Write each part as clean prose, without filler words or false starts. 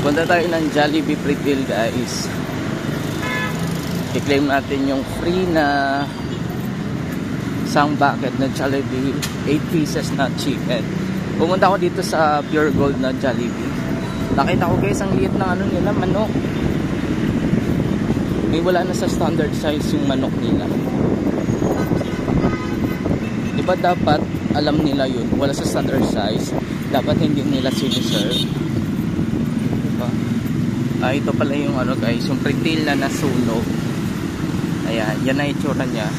Punta tayo ng Jollibee Pretil, guys. I-claim natin yung free na isang bucket na Jollibee, 8 pieces na chicken. Pumunta ako dito sa Pure Gold na Jollibee. Nakita ko, guys, ang liit na ano nila, manok. May wala na sa standard size yung manok nila. Diba dapat alam nila yun, wala sa standard size, dapat hindi nila siniserve. Diba? Ito pala yung ano, guys, yung pretil na nasunog. Ayan, yan na itsura nya.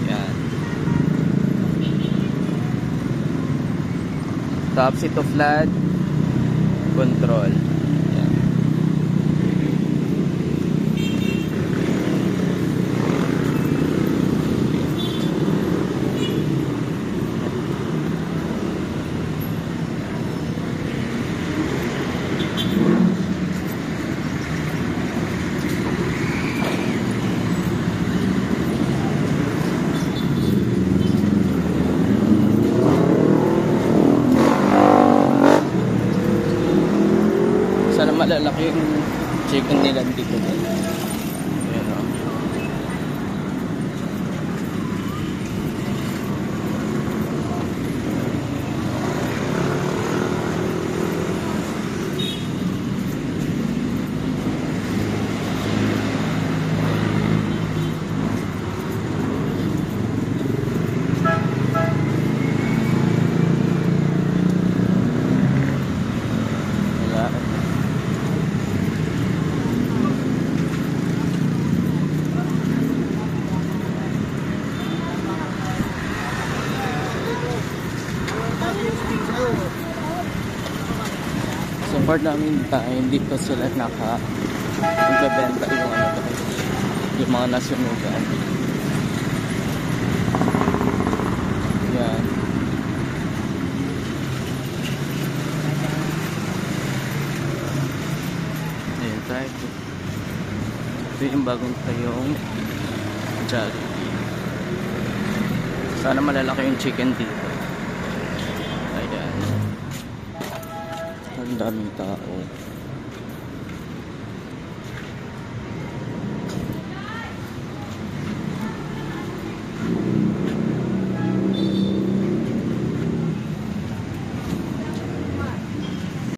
Ayan. Top seat of flat control. Sana malalaki yung chicken nila dito. Ayan, o. So part namin time, dito sila nagbebenta yung ano, yung mga nasunugan. Yan. Ayan tayo. Ito yung bagong tayong Jollibee. Sana malalaki yung chicken dito. Ayan. Ang daming tao.